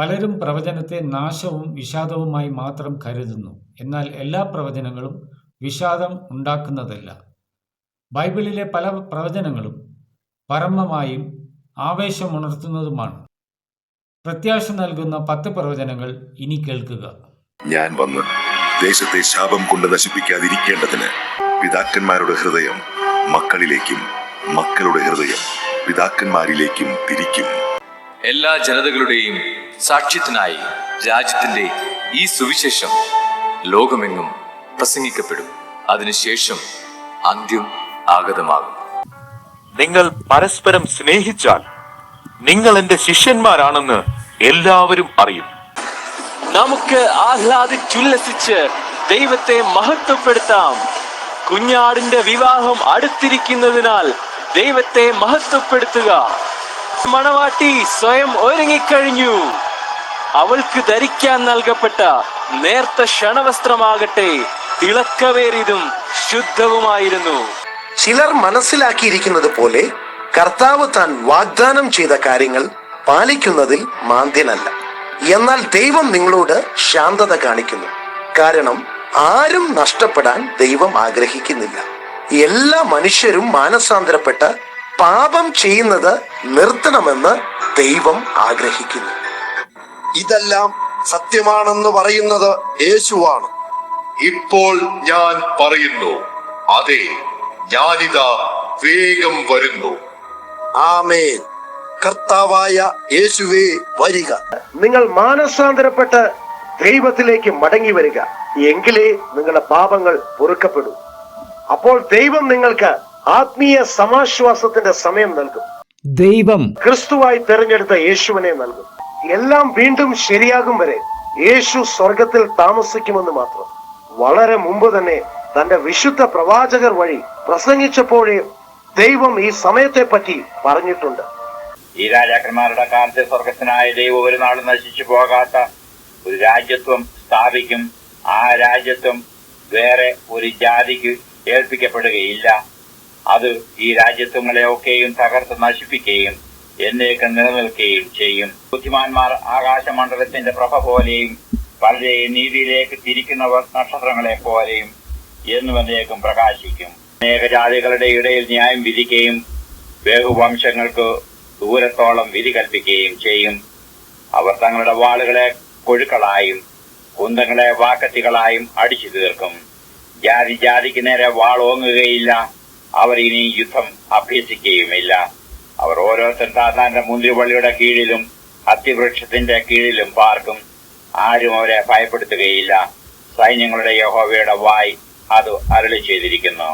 പലരും പ്രവചനത്തെ നാശവും വിഷാദവുമായി മാത്രം കരുതുന്നു. എന്നാൽ എല്ലാ പ്രവചനങ്ങളും വിഷാദം ഉണ്ടാക്കുന്നതല്ല. ബൈബിളിലെ പല പ്രവചനങ്ങളും പരമമായും ആവേശമുണർത്തുന്നതുമാണ്. പ്രത്യാശ നൽകുന്ന 10 പ്രവചനങ്ങൾ ഇനി കേൾക്കുക. ഞാൻ വന്ന് ദേശത്തെ ശാപം കൊണ്ട് നശിപ്പിക്കാതിരിക്കേണ്ടതിന് പിതാക്കന്മാരുടെ ഹൃദയം മക്കളിലേക്കും മക്കളുടെ ഹൃദയം പിതാക്കന്മാരിലേക്കും തിരിക്കും. എല്ലാ ജനതകളുടെയും സാക്ഷ്യത്തിനായി രാജ്യത്തിന്റെ ഈ സുവിശേഷം ലോകമെങ്ങും പ്രസംഗിക്കപ്പെടും. അതിനുശേഷം അന്ത്യം ആഗതമാകും. നിങ്ങൾ പരസ്പരം സ്നേഹിച്ചാൽ നിങ്ങൾ എന്റെ ശിഷ്യന്മാരാണെന്ന് എല്ലാവരും അറിയും. നമുക്ക് ആഹ്ലാദിച്ചുല്ലസിച്ച് ദൈവത്തെ മഹത്വപ്പെടുത്താം. കുഞ്ഞാടിന്റെ വിവാഹം അടുത്തിരിക്കുന്നതിനാൽ ദൈവത്തെ മഹത്വപ്പെടുത്തുക. മണവാട്ടി സ്വയം ഒരുങ്ങിക്കഴിഞ്ഞു. അവൾക്ക് ധരിക്കാൻ നൽകപ്പെട്ട നേർത്ത ക്ഷണവസ്ത്രമാകട്ടെ തിളക്കവേറിയതും ശുദ്ധവുമായിരുന്നു. ചിലർ മനസ്സിലാക്കിയിരിക്കുന്നത് പോലെ കർത്താവ് താൻ വാഗ്ദാനം ചെയ്ത കാര്യങ്ങൾ പാലിക്കുന്നതിൽ മാന്ദ്യനല്ല. എന്നാൽ ദൈവം നിങ്ങളോട് ശാന്തത കാണിക്കുന്നു. കാരണം ആരും നഷ്ടപ്പെടാൻ ദൈവം ആഗ്രഹിക്കുന്നില്ല. എല്ലാ മനുഷ്യരും മാനസാന്തരപ്പെട്ട് പാപം ചെയ്യുന്നത് നിർത്തണമെന്ന് ദൈവം ആഗ്രഹിക്കുന്നു. ഇതെല്ലാം സത്യമാണെന്ന് പറയുന്നത് യേശുവാണ്. ഇപ്പോൾ ഞാൻ പറയുന്നു, അതെ, ഞാനിതാ വേഗം വരുന്നു. ആമേൻ. കർത്താവായ യേശുവേ വരിക. നിങ്ങൾ മാനസാന്തരപ്പെട്ട് ദൈവത്തിലേക്ക് മടങ്ങി വരിക. എങ്കിലേ നിങ്ങളുടെ പാപങ്ങൾ പൊറുക്കപ്പെടൂ. അപ്പോൾ ദൈവം നിങ്ങൾക്ക് ആത്മീയ സമാശ്വാസത്തിന്റെ സമയം നൽകും. ദൈവം ക്രിസ്തുവായി തെരഞ്ഞെടുത്ത യേശുവിനെ നൽകും. എല്ലാം വീണ്ടും ശരിയാകും വരെ യേശു സ്വർഗത്തിൽ താമസിക്കുമെന്ന് മാത്രം. വളരെ മുമ്പ് തന്നെ തന്റെ വിശുദ്ധ പ്രവാചകർ വഴി പ്രസംഗിച്ചപ്പോഴേ ദൈവം ഈ സമയത്തെ പറ്റി പറഞ്ഞിട്ടുണ്ട്. ഈ രാജാക്കന്മാരുടെ കാലത്ത് സ്വർഗസ്ഥനായ ദൈവം ഒരു നാളും നശിച്ചു പോകാത്ത ഒരു രാജ്യത്വം സ്ഥാപിക്കും. ആ രാജ്യത്വം വേറെ ഒരു ജാതിക്ക് ഏൽപ്പിക്കപ്പെടുകയില്ല. അത് ഈ രാജ്യത്വങ്ങളെ ഒക്കെയും തകർത്ത് നശിപ്പിക്കുകയും എന്നേക്കും നിലനിൽക്കുകയും ചെയ്യും. ബുദ്ധിമാന്മാർ ആകാശമണ്ഡലത്തിന്റെ പ്രഭ പോലെയും പലരെയും നീതിയിലേക്ക് തിരിക്കുന്നവർ നക്ഷത്രങ്ങളെ പോലെയും എന്നുവന്നേക്കും പ്രകാശിക്കും. അനേക ജാതികളുടെ ഇടയിൽ ന്യായം വിധിക്കുകയും ബഹുവംശങ്ങൾക്ക് ദൂരത്തോളം വിധി കൽപ്പിക്കുകയും ചെയ്യും. അവർ തങ്ങളുടെ വാളുകളെ കൊഴുക്കളായും കുന്തങ്ങളെ വാക്കത്തികളായും അടിച്ചു തീർക്കും. ജാതി ജാതിക്ക് നേരെ വാൾ ഓങ്ങുകയില്ല. അവർ ഇനി യുദ്ധം അഭ്യസിക്കുകയുമില്ല. അവർ ഓരോരുത്തർ താത്താന്റെ മുന്തിരിവള്ളിയുടെ കീഴിലും അത്തിവൃക്ഷത്തിന്റെ കീഴിലും പാർക്കും. ആരും അവരെ ഭയപ്പെടുത്തുകയില്ല. സൈന്യങ്ങളുടെ യഹോവയുടെ വായ് അത് അരുളി ചെയ്തിരിക്കുന്നു.